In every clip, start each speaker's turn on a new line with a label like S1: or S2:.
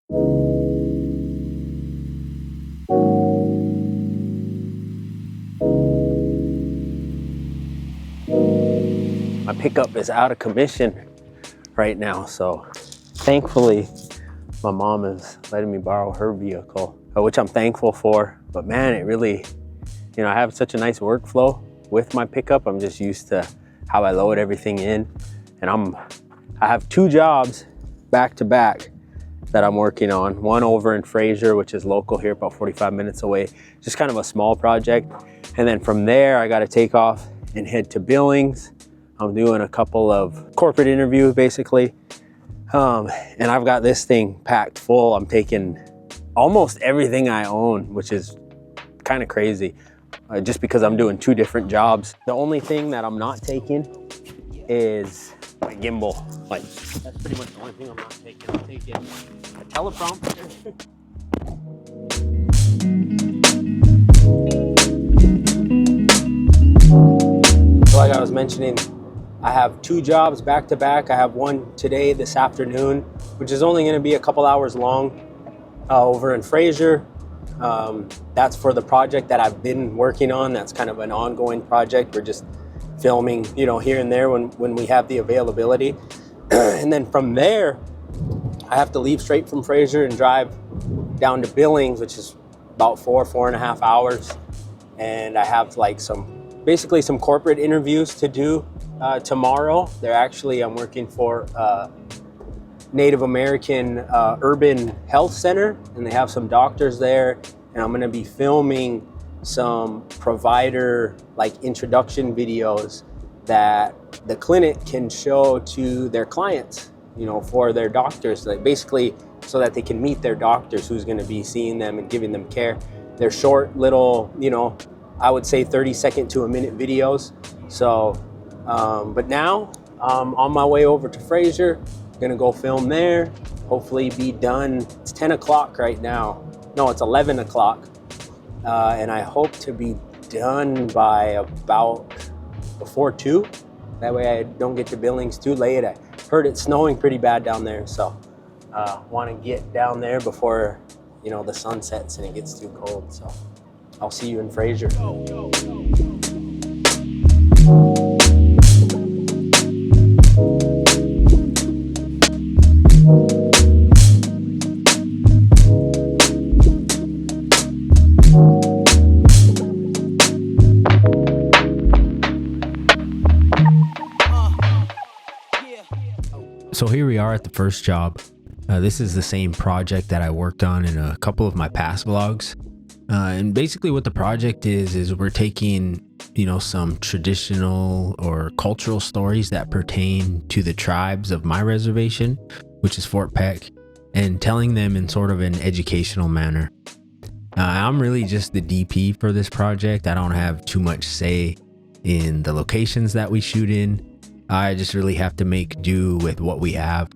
S1: My pickup is out of commission right now, so thankfully my mom is letting me borrow her vehicle, which I'm thankful for. But man, it really, I have such a nice workflow with my pickup. I'm just used to how I load everything in, and I have 2 jobs back to back that I'm working on. One over in Fraser, which is local here, about 45 minutes away, just kind of a small project. And then from there, I got to take off and head to Billings. I'm doing a couple of corporate interviews basically. And I've got this thing packed full. I'm taking almost everything I own, which is kind of crazy, just because I'm doing 2 different jobs. The only thing that I'm not taking is my gimbal. Like, that's pretty much the only thing I'm not taking. I'm taking a teleprompter. So like I was mentioning, I have 2 jobs back to back. I have one today, this afternoon, which is only gonna be a couple hours long, over in Fraser. That's for the project that I've been working on. That's kind of an ongoing project. We're just filming, here and there when we have the availability. And then from there, I have to leave straight from Fraser and drive down to Billings, which is about 4.5 hours. And I have like basically some corporate interviews to do tomorrow. I'm working for Native American Urban Health Center, and they have some doctors there, and I'm gonna be filming some provider introduction videos that the clinic can show to their clients, for their doctors, basically so that they can meet their doctors who's gonna be seeing them and giving them care. They're short little, I would say 30-second to a minute videos. So, but now I'm on my way over to Fraser. Gonna go film there, hopefully be done. It's 10 o'clock right now. No, it's 11 o'clock. And I hope to be done by about before 2. That way I don't get to Billings too late. I heard it's snowing pretty bad down there, so want to get down there before the sun sets and it gets too cold. So I'll see you in Fraser. So here we are at the first job. This is the same project that I worked on in a couple of my past vlogs. And basically what the project is we're taking, some traditional or cultural stories that pertain to the tribes of my reservation, which is Fort Peck, and telling them in sort of an educational manner. I'm really just the DP for this project. I don't have too much say in the locations that we shoot in. I just really have to make do with what we have.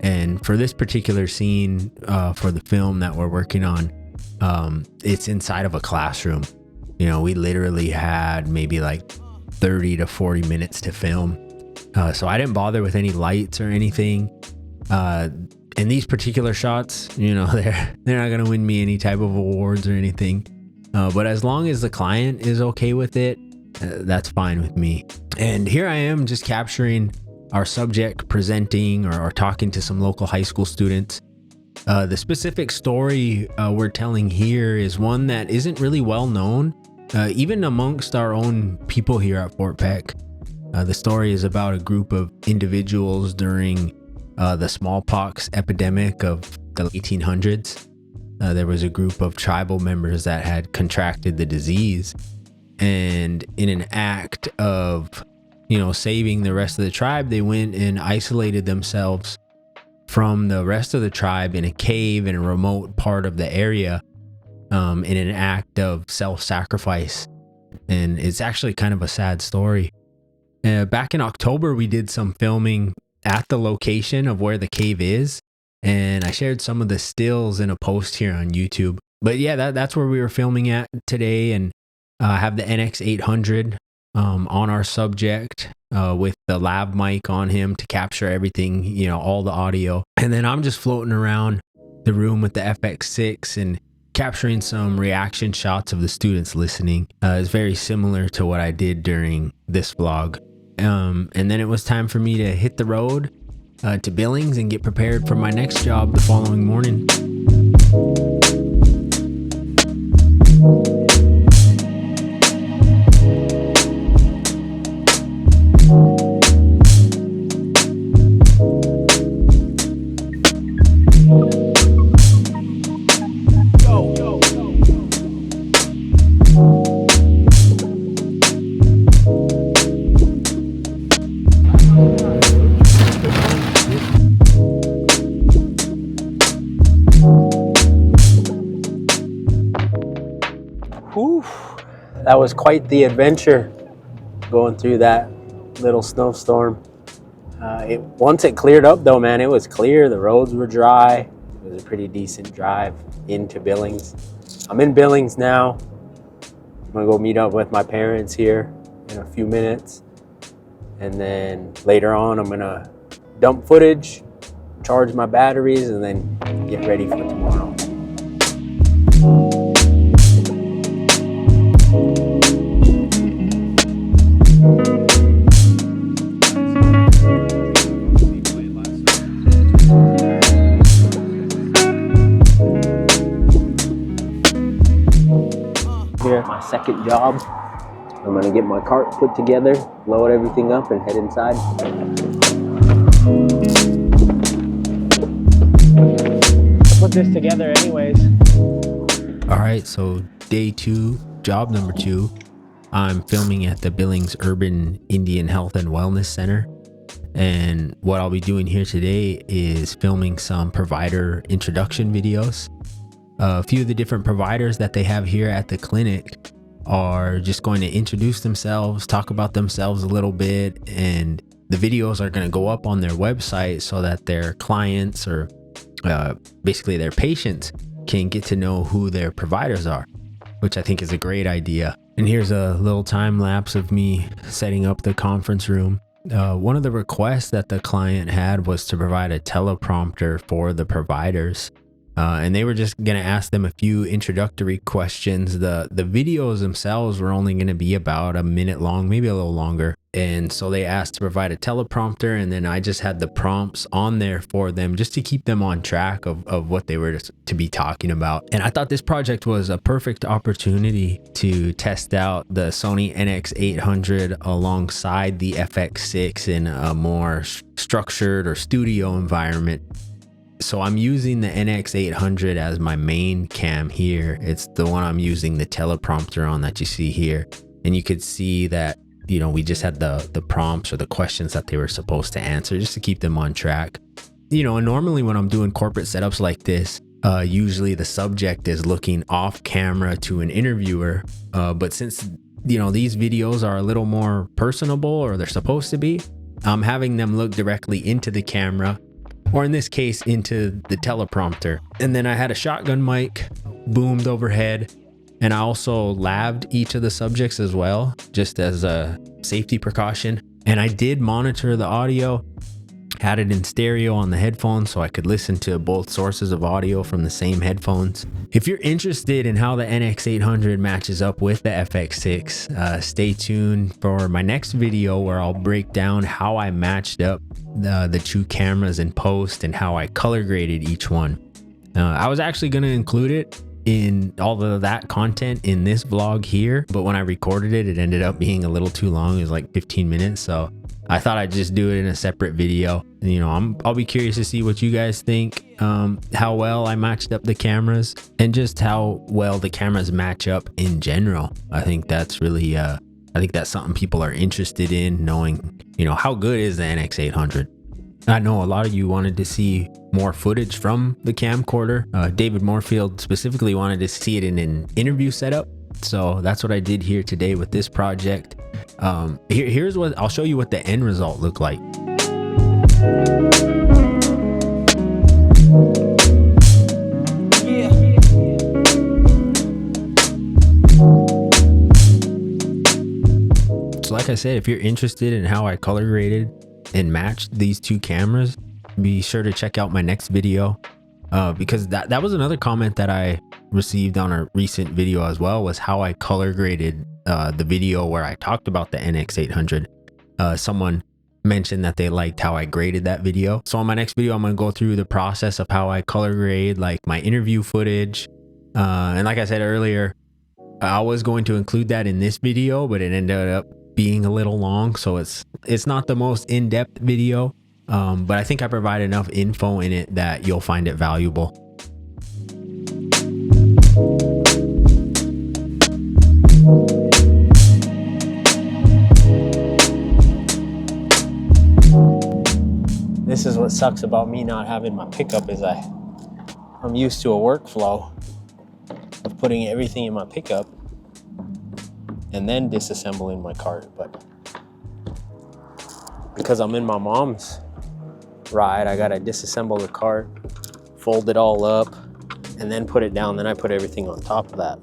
S1: And for this particular scene, for the film that we're working on, it's inside of a classroom. We literally had maybe like 30 to 40 minutes to film. So I didn't bother with any lights or anything. In these particular shots, they're not gonna win me any type of awards or anything. But as long as the client is okay with it, that's fine with me. And here I am just capturing our subject presenting or talking to some local high school students. The specific story we're telling here is one that isn't really well known, even amongst our own people here at Fort Peck. The story is about a group of individuals during the smallpox epidemic of the 1800s. There was a group of tribal members that had contracted the disease, and in an act of saving the rest of the tribe, they went and isolated themselves from the rest of the tribe in a cave in a remote part of the area, in an act of self-sacrifice. And it's actually kind of a sad story. Back in October, we did some filming at the location of where the cave is, and I shared some of the stills in a post here on YouTube. But yeah, that's where we were filming at today, and I have the NX800 on our subject with the lav mic on him to capture everything, all the audio. And then I'm just floating around the room with the FX6 and capturing some reaction shots of the students listening. Is very similar to what I did during this vlog. And then it was time for me to hit the road to Billings and get prepared for my next job the following morning.
S2: Whew, that was quite the adventure going through that little snowstorm. Once it cleared up though, man, it was clear. The roads were dry. It was a pretty decent drive into Billings. I'm in Billings now. I'm gonna go meet up with my parents here in a few minutes. And then later on, I'm gonna dump footage, charge my batteries, and then get ready for tomorrow. Here at my second job. I'm gonna get my cart put together, load everything up, and head inside. Put this together anyways.
S1: All right, so day 2, job number 2. I'm filming at the Billings Urban Indian Health and Wellness Center. And what I'll be doing here today is filming some provider introduction videos. A few of the different providers that they have here at the clinic are just going to introduce themselves, talk about themselves a little bit, and the videos are going to go up on their website so that their clients or basically their patients can get to know who their providers are, which I think is a great idea. And here's a little time lapse of me setting up the conference room. One of the requests that the client had was to provide a teleprompter for the providers. And they were just going to ask them a few introductory questions. The videos themselves were only going to be about a minute long, maybe a little longer. And so they asked to provide a teleprompter, and then I just had the prompts on there for them just to keep them on track of what they were to be talking about. And I thought this project was a perfect opportunity to test out the Sony NX800 alongside the FX6 in a more structured or studio environment. So I'm using the NX800 as my main cam here. It's the one I'm using the teleprompter on that you see here. And you could see that, you know, we just had the prompts or the questions that they were supposed to answer just to keep them on track. You know, and normally when I'm doing corporate setups like this, usually the subject is looking off camera to an interviewer. But since, you know, these videos are a little more personable, or they're supposed to be, I'm having them look directly into the camera, or in this case, into the teleprompter. And then I had a shotgun mic boomed overhead, and I also laved each of the subjects as well, just as a safety precaution. And I did monitor the audio, had it in stereo on the headphones so I could listen to both sources of audio from the same headphones. If you're interested in how the NX800 matches up with the FX6, stay tuned for my next video where I'll break down how I matched up the two cameras in post and how I color graded each one. I was actually going to include it in all of that content in this vlog here, but when I recorded it, it ended up being a little too long. It was like 15 minutes, so I thought I'd just do it in a separate video. You know, I'll be curious to see what you guys think, how well I matched up the cameras, and just how well the cameras match up in general. I think that's really I think that's something people are interested in, knowing, you know, how good is the NX800. I know a lot of you wanted to see more footage from the camcorder. David Moorfield specifically wanted to see it in an interview setup. So that's what I did here today with this project. Here's what I'll show you what the end result looked like. So like I said, if you're interested in how I color graded and matched these two cameras, be sure to check out my next video. because that was another comment that I received on a recent video as well, was how I color graded the video where I talked about the NX800. Someone mentioned that they liked how I graded that video. So on my next video, I'm going to go through the process of how I color grade like my interview footage. And like I said earlier, I was going to include that in this video, but it ended up being a little long. So it's not the most in-depth video, but I think I provide enough info in it that you'll find it valuable.
S2: This is what sucks about me not having my pickup, is I'm used to a workflow of putting everything in my pickup and then disassembling my cart. But because I'm in my mom's ride, I gotta disassemble the cart, fold it all up, and then put it down. Then I put everything on top of that.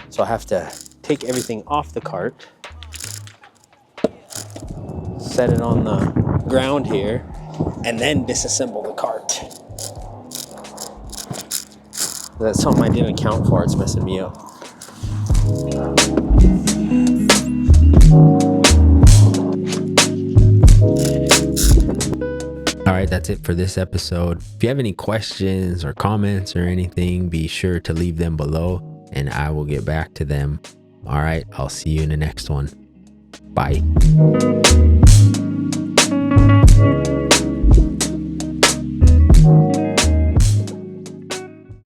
S2: So I have to take everything off the cart, set it on the ground here, and then disassemble the cart. That's something I didn't account for. It's messing me up.
S1: All right, that's it for this episode. If you have any questions or comments or anything, be sure to leave them below and I will get back to them. All right, I'll see you in the next one. Bye.